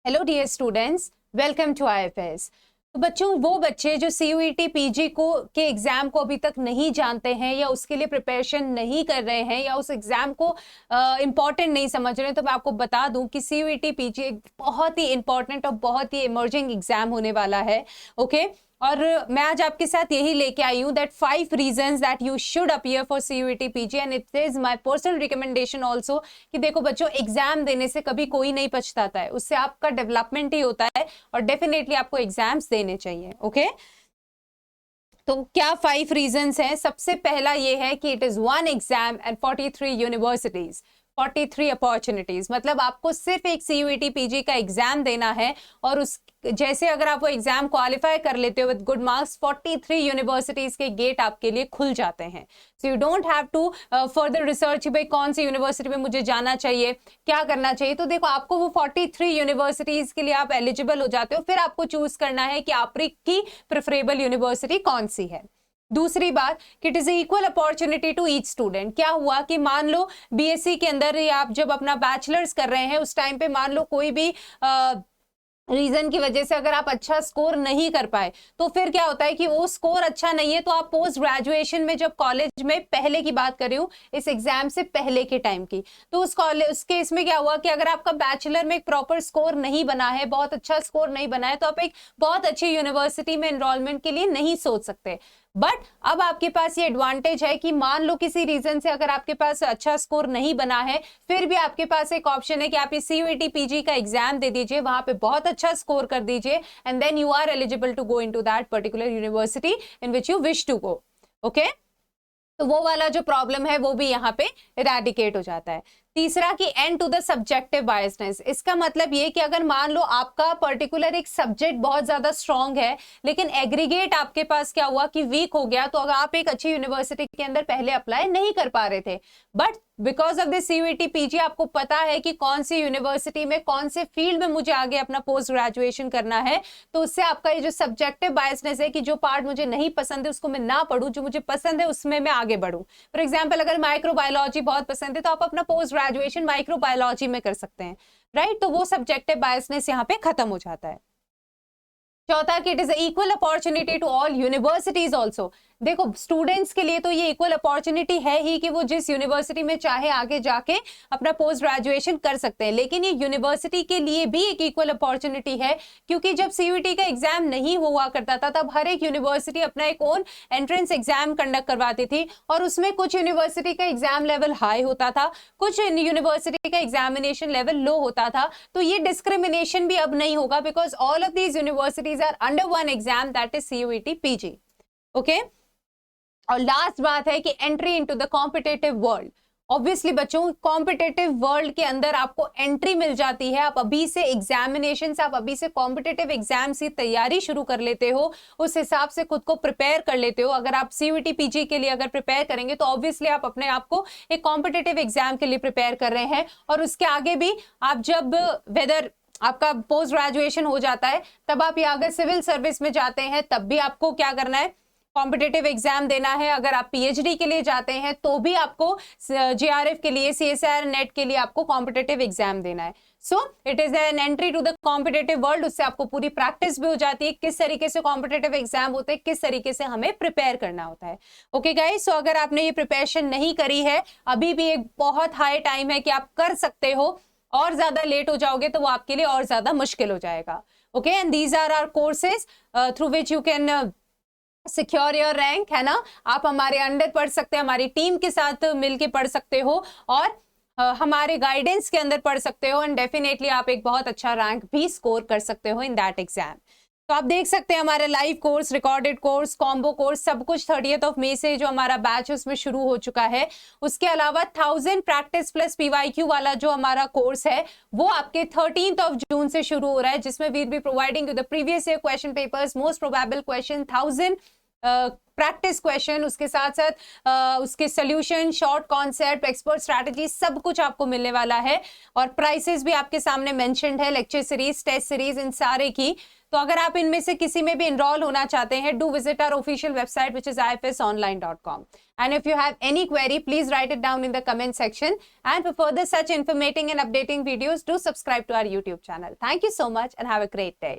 Hello dear students, welcome to IFS. तो बच्चों, वो बच्चे जो सीयूईटी पीजी को के एग्जाम को अभी तक नहीं जानते हैं या उसके लिए प्रिपरेशन नहीं कर रहे हैं या उस एग्जाम को इम्पॉर्टेंट नहीं समझ रहे हैं, तो मैं आपको बता दूं कि सीयूईटी पीजी एक बहुत ही इंपॉर्टेंट और बहुत ही इमर्जिंग एग्जाम होने वाला है। ओके, और मैं आज आपके साथ यही लेके आई हूँ that 5 reasons that you should appear for CUET PG and it is my personal recommendation also कि देखो बच्चों, एग्जाम देने से कभी कोई नहीं पछताता है, उससे आपका डेवलपमेंट ही होता है और डेफिनेटली आपको एग्जाम्स देने चाहिए। ओके, तो क्या 5 रीजंस हैं? सबसे पहला ये है कि it is 1 exam and 43 universities, 43 opportunities. मतलब आपको सिर्फ एक सीयूईटी पीजी का एग्जाम देना है और उस जैसे अगर आप वो एग्जाम क्वालिफाई कर लेते हो विद गुड मार्क्स, 43 यूनिवर्सिटीज के गेट आपके लिए खुल जाते हैं। So you don't have to further research भाई कौन सी यूनिवर्सिटी में मुझे जाना चाहिए, क्या करना चाहिए। तो देखो, आपको वो 43 यूनिवर्सिटीज के लिए आप एलिजिबल हो जाते हो, फिर आपको चूज करना है कि आपकी प्रेफरेबल यूनिवर्सिटी कौन सी है। दूसरी बात कि it is equal opportunity to each student. क्या हुआ कि मान लो बीएससी के अंदर या आप जब अपना बैचलर्स कर रहे हैं उस टाइम पे मान लो कोई भी रीजन की वजह से अगर आप अच्छा स्कोर नहीं कर पाए, तो फिर क्या होता है कि वो स्कोर अच्छा नहीं है, तो आप पोस्ट ग्रेजुएशन में जब कॉलेज में, पहले की बात कर रही हूँ, इस एग्जाम से पहले के टाइम की, तो उस केस में क्या हुआ कि अगर आपका बैचलर में एक प्रॉपर स्कोर नहीं बना है, बहुत अच्छा स्कोर नहीं बना है, तो आप एक बहुत अच्छी यूनिवर्सिटी में एनरोलमेंट के लिए नहीं सोच सकते। बट अब आपके पास ये एडवांटेज है कि मान लो किसी रीजन से अगर आपके पास अच्छा स्कोर नहीं बना है, फिर भी आपके पास एक ऑप्शन है कि आप इस सीयूईटी पीजी का एग्जाम दे दीजिए, वहां पे बहुत अच्छा स्कोर कर दीजिए and then you are eligible to go into that particular university in which you wish to go. Okay, तो वो वाला जो प्रॉब्लम है वो भी यहाँ पे इरेडिकेट हो जाता है। तीसरा कि and to the subjective biasness. इसका मतलब ये कि अगर मान लो आपका पर्टिकुलर एक सब्जेक्ट बहुत ज्यादा स्ट्रांग है लेकिन एग्रीगेट आपके पास क्या हुआ कि वीक हो गया, तो अगर आप एक अच्छी यूनिवर्सिटी के अंदर पहले अप्लाई नहीं कर पा रहे थे, but because of this CUET PG आपको पता है कि कौन सी यूनिवर्सिटी में कौन से फील्ड में मुझे आगे अपना पोस्ट ग्रेजुएशन करना है, तो उससे आपका ये जो सब्जेक्टिव बायसनेस है कि जो पार्ट मुझे नहीं पसंद है उसको मैं ना पढूं, जो मुझे पसंद है उसमें मैं आगे बढ़ूं। फॉर एग्जाम्पल, अगर माइक्रोबायोलॉजी बहुत पसंद है तो आप अपना पोस्ट ग्रेजुएशन माइक्रोबायोलॉजी में कर सकते हैं, राइट। तो वो सब्जेक्टिव बायसनेस यहाँ पे खत्म हो जाता है। चौथा कि it is equal opportunity to all universities also. देखो, स्टूडेंट्स के लिए तो ये इक्वल अपॉर्चुनिटी है ही कि वो जिस यूनिवर्सिटी में चाहे आगे जाके अपना पोस्ट ग्रेजुएशन कर सकते हैं, लेकिन ये यूनिवर्सिटी के लिए भी एक इक्वल अपॉर्चुनिटी है, क्योंकि जब सीयूईटी का एग्जाम नहीं हुआ करता था तब हर एक यूनिवर्सिटी अपना एक ओन एंट्रेंस एग्जाम कंडक्ट करवाती थी और उसमें कुछ यूनिवर्सिटी का एग्जाम लेवल हाई होता था, कुछ यूनिवर्सिटी का एग्जामिनेशन लेवल लो होता था। तो ये डिस्क्रिमिनेशन भी अब नहीं होगा because all of these universities are under one exam, that is CUET PG. Okay, और लास्ट बात है कि entry into the competitive world. Obviously बच्चों, कॉम्पिटिटिव वर्ल्ड के अंदर आपको एंट्री मिल जाती है, आप अभी से एग्जामिनेशन से, आप अभी से कॉम्पिटिटिव एग्जाम की तैयारी शुरू कर लेते हो, उस हिसाब से खुद को प्रिपेयर कर लेते हो। अगर आप सीयूईटी पीजी के लिए अगर प्रिपेयर करेंगे तो ऑब्वियसली आप अपने आप को एक कॉम्पिटिटिव एग्जाम के लिए प्रिपेयर कर रहे हैं, और उसके आगे भी आप जब वेदर आपका पोस्ट ग्रेजुएशन हो जाता है तब आप या अगर सिविल सर्विस में जाते हैं तब भी आपको क्या करना है, कॉम्पिटिटिव एग्जाम देना है। अगर आप पीएचडी के लिए जाते हैं तो भी आपको जेआरएफ के लिए, सीएसआर नेट के लिए आपको कॉम्पिटिटिव एग्जाम देना है। So it is an entry to the competitive world. उससे आपको पूरी प्रैक्टिस भी हो जाती है किस तरीके से कॉम्पिटिटिव एग्जाम होते हैं, किस तरीके से हमें प्रिपेयर करना होता है। ओके गाइस, सो अगर आपने ये प्रिपरेशन नहीं करी है, अभी भी एक बहुत हाई टाइम है कि आप कर सकते हो, और ज्यादा लेट हो जाओगे तो वो आपके लिए और ज्यादा मुश्किल हो जाएगा। Okay, and these are our courses through which you can secure your rank, है ना। आप हमारे अंडर पढ़ सकते हैं, हमारी टीम के साथ मिलके पढ़ सकते हो और हमारे गाइडेंस के अंदर पढ़ सकते हो, एंड डेफिनेटली आप एक बहुत अच्छा रैंक भी स्कोर कर सकते हो इन दैट एग्जाम। तो आप देख सकते हैं हमारे live course, recorded course, combo course, सब कुछ 30th मई से जो हमारा बैच है उसमें शुरू हो चुका है। उसके अलावा 1000 प्रैक्टिस प्लस पीवाईक्यू वाला जो हमारा कोर्स है वो आपके 13th जून से शुरू हो रहा है, जिसमें we will be providing you the previous year question papers, most probable question, 1000 practice question, उसके साथ साथ उसके solution, short concept, expert strategy, सब कुछ आपको मिलने वाला है। और प्राइसेस भी आपके सामने मेंशन्ड है, लेक्चर सीरीज, टेस्ट सीरीज, इन सारे की। तो अगर आप इनमें से किसी में भी इनरोल होना चाहते हैं, do visit our official website which is ifsonline.com, and if you have any query, please write it down in the comment section, and for further such informating and updating videos, do subscribe to our YouTube channel. Thank you so much and have a great day.